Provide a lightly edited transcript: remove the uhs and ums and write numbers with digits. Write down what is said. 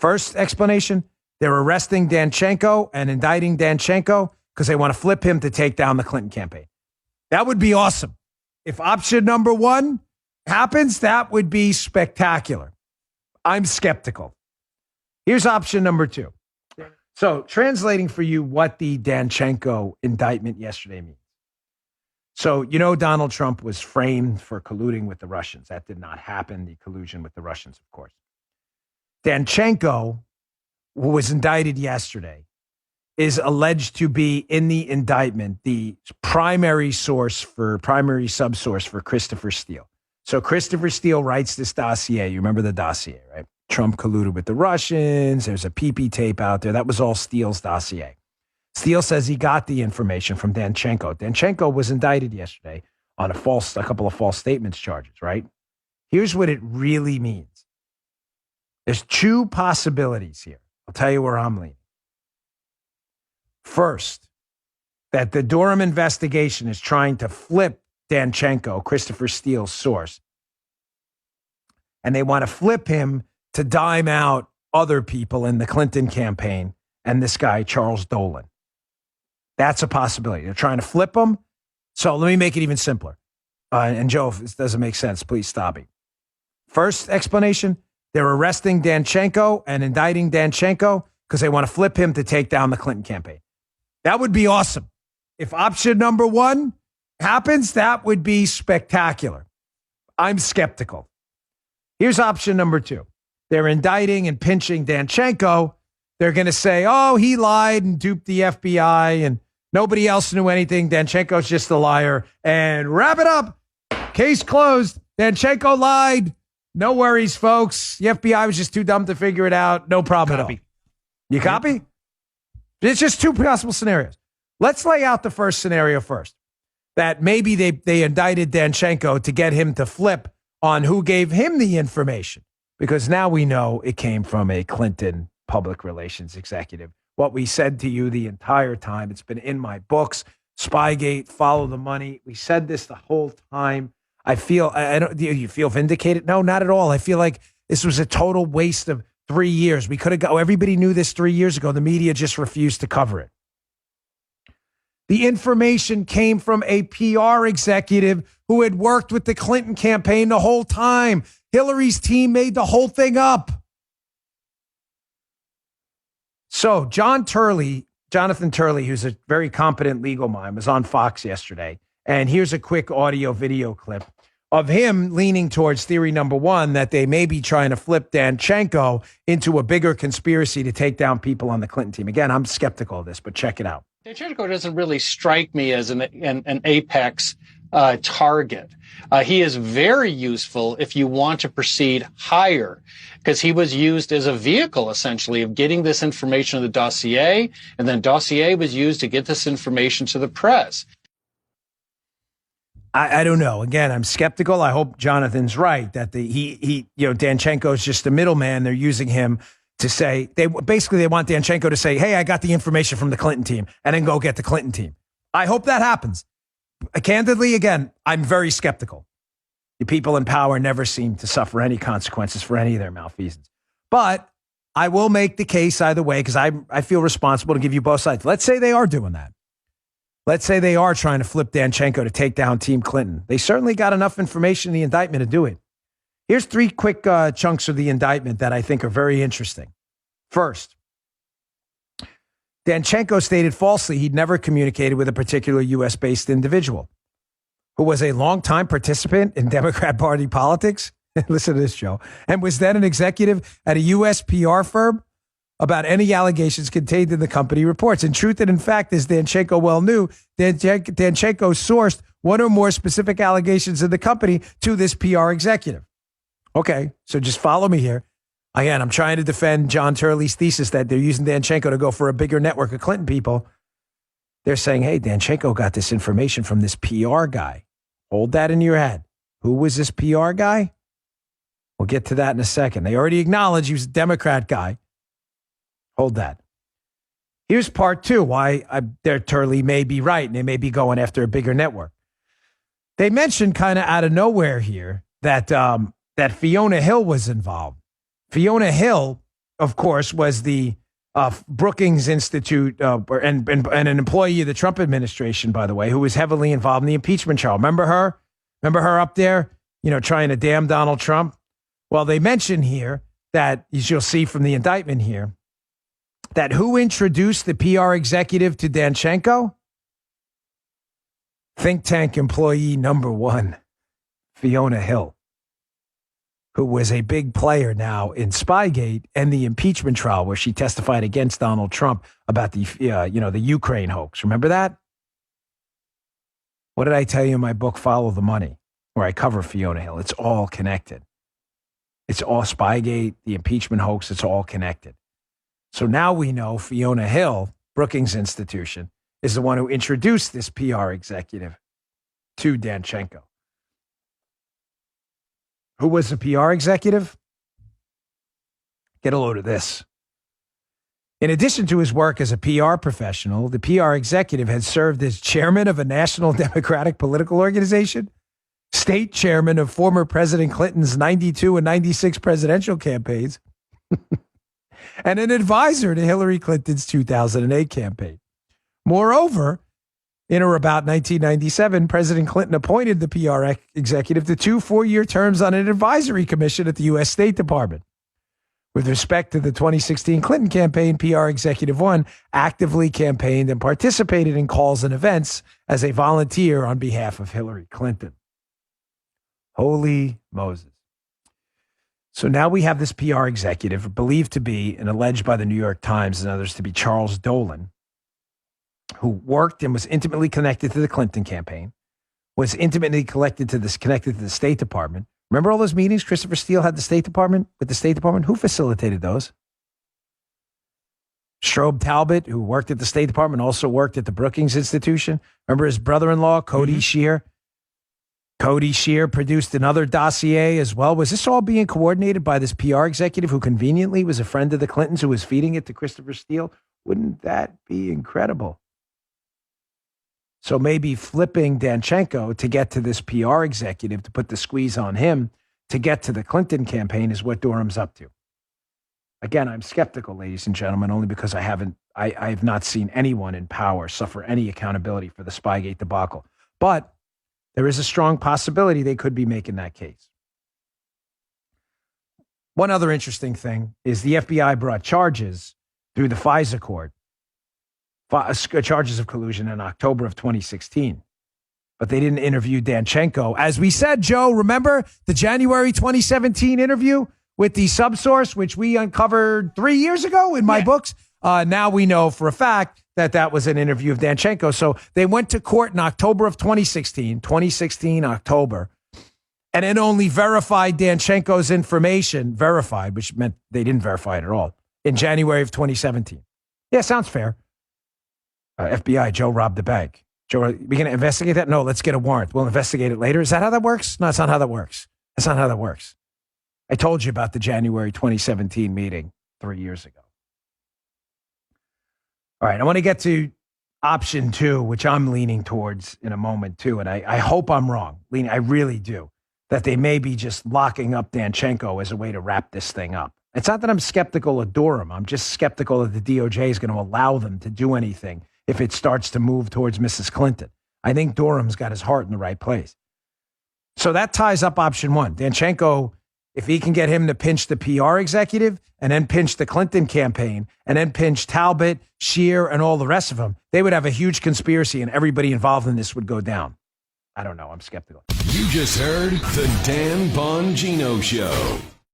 First explanation, they're arresting Danchenko and indicting Danchenko because they want to flip him to take down the Clinton campaign. That would be awesome. If option number one happens, that would be spectacular. I'm skeptical. Here's option number two. So translating for you what the Danchenko indictment yesterday means. So, Donald Trump was framed for colluding with the Russians. That did not happen, the collusion with the Russians, of course. Danchenko, who was indicted yesterday, is alleged to be in the indictment the primary subsource for Christopher Steele. So Christopher Steele writes this dossier. You remember the dossier, right? Trump colluded with the Russians. There's a PP tape out there. That was all Steele's dossier. Steele says he got the information from Danchenko. Danchenko was indicted yesterday on a couple of false statements charges, right? Here's what it really means. There's two possibilities here. I'll tell you where I'm leaning. First, that the Durham investigation is trying to flip Danchenko, Christopher Steele's source, and they want to flip him to dime out other people in the Clinton campaign and this guy, Charles Dolan. That's a possibility. They're trying to flip him. So let me make it even simpler. And Joe, if this doesn't make sense, please stop me. First explanation, they're arresting Danchenko and indicting Danchenko because they want to flip him to take down the Clinton campaign. That would be awesome. If option number one happens, that would be spectacular. I'm skeptical. Here's option number two. They're indicting and pinching Danchenko. They're going to say, oh, he lied and duped the FBI and nobody else knew anything. Danchenko's just a liar. And wrap it up. Case closed. Danchenko lied. No worries, folks. The FBI was just too dumb to figure it out. No problem at all. You copy? It's just two possible scenarios. Let's lay out the first scenario first. That maybe they indicted Danchenko to get him to flip on who gave him the information. Because now we know it came from a Clinton public relations executive. What we said to you the entire time, it's been in my books, Spygate, Follow the Money. We said this the whole time. I don't. Do you feel vindicated? No, not at all. I feel like this was a total waste of 3 years. We could have everybody knew this 3 years ago. The media just refused to cover it. The information came from a PR executive who had worked with the Clinton campaign the whole time. Hillary's team made the whole thing up. So Jonathan Turley, who's a very competent legal mind, was on Fox yesterday. And here's a quick audio video clip of him leaning towards theory number one, that they may be trying to flip Danchenko into a bigger conspiracy to take down people on the Clinton team. Again, I'm skeptical of this, but check it out. Danchenko doesn't really strike me as an apex target. He is very useful if you want to proceed higher, because he was used as a vehicle, essentially, of getting this information in the dossier, and then dossier was used to get this information to the press. I don't know. Again, I'm skeptical. I hope Jonathan's right that Danchenko is just a middleman. They're using him to say they want Danchenko to say, hey, I got the information from the Clinton team, and then go get the Clinton team. I hope that happens. Candidly, again, I'm very skeptical. The people in power never seem to suffer any consequences for any of their malfeasance. But I will make the case either way, because I feel responsible to give you both sides. Let's say they are doing that. Let's say they are trying to flip Danchenko to take down Team Clinton. They certainly got enough information in the indictment to do it. Here's three quick chunks of the indictment that I think are very interesting. First, Danchenko stated falsely he'd never communicated with a particular U.S.-based individual who was a longtime participant in Democrat Party politics. Listen to this, Joe. And was then an executive at a U.S. PR firm about any allegations contained in the company reports. In truth and in fact, as Danchenko well knew, Danchenko sourced one or more specific allegations in the company to this PR executive. Okay, so just follow me here. Again, I'm trying to defend John Turley's thesis that they're using Danchenko to go for a bigger network of Clinton people. They're saying, hey, Danchenko got this information from this PR guy. Hold that in your head. Who was this PR guy? We'll get to that in a second. They already acknowledged he was a Democrat guy. Hold that. Here's part two, why Turley may be right, and they may be going after a bigger network. They mentioned kind of out of nowhere here that Fiona Hill was involved. Fiona Hill of course, was the Brookings Institute and an employee of the Trump administration, by the way, who was heavily involved in the impeachment trial. Remember her? Remember her up there, trying to damn Donald Trump? Well, they mention here that, as you'll see from the indictment here, that who introduced the PR executive to Danchenko? Think tank employee number one, Fiona Hill, who was a big player now in Spygate and the impeachment trial where she testified against Donald Trump about the Ukraine hoax. Remember that? What did I tell you in my book, Follow the Money, where I cover Fiona Hill? It's all connected. It's all Spygate, the impeachment hoax, it's all connected. So now we know Fiona Hill, Brookings Institution, is the one who introduced this PR executive to Danchenko. Who was the PR executive? Get a load of this. In addition to his work as a PR professional, the PR executive had served as chairman of a national Democratic political organization, state chairman of former President Clinton's 92 and 96 presidential campaigns, and an advisor to Hillary Clinton's 2008 campaign. Moreover, in or about 1997, President Clinton appointed the PR executive to 2 4-year terms on an advisory commission at the U.S. State Department. With respect to the 2016 Clinton campaign, PR Executive 1 actively campaigned and participated in calls and events as a volunteer on behalf of Hillary Clinton. Holy Moses. So now we have this PR executive believed to be and alleged by the New York Times and others to be Charles Dolan, who worked and was intimately connected to the Clinton campaign, was intimately connected to the State Department. Remember all those meetings Christopher Steele had with the State Department? Who facilitated those? Strobe Talbot, who worked at the State Department, also worked at the Brookings Institution. Remember his brother-in-law, Cody Shear? Cody Shear produced another dossier as well. Was this all being coordinated by this PR executive who conveniently was a friend of the Clintons who was feeding it to Christopher Steele? Wouldn't that be incredible? So maybe flipping Danchenko to get to this PR executive, to put the squeeze on him, to get to the Clinton campaign is what Durham's up to. Again, I'm skeptical, ladies and gentlemen, only because I have not seen anyone in power suffer any accountability for the Spygate debacle. But there is a strong possibility they could be making that case. One other interesting thing is the FBI brought charges through the FISA court, charges of collusion in October of 2016. But they didn't interview Danchenko. As we said, Joe, remember the January 2017 interview with the subsource, which we uncovered 3 years ago in my books? Now we know for a fact that was an interview of Danchenko. So they went to court in October of 2016, October, and then only verified Danchenko's information, which meant they didn't verify it at all, in January of 2017. Yeah, sounds fair. FBI, Joe robbed the bank. Joe, are we going to investigate that? No, let's get a warrant. We'll investigate it later. Is that how that works? No, that's not how that works. That's not how that works. I told you about the January 2017 meeting 3 years ago. All right, I want to get to option 2, which I'm leaning towards in a moment too, and I hope I'm wrong. I really do, that they may be just locking up Danchenko as a way to wrap this thing up. It's not that I'm skeptical of Durham. I'm just skeptical that the DOJ is going to allow them to do anything if it starts to move towards Mrs. Clinton. I think Durham's got his heart in the right place. So that ties up option 1. Danchenko, if he can get him to pinch the PR executive and then pinch the Clinton campaign and then pinch Talbot, Shear, and all the rest of them, they would have a huge conspiracy and everybody involved in this would go down. I don't know. I'm skeptical. You just heard the Dan Bongino Show.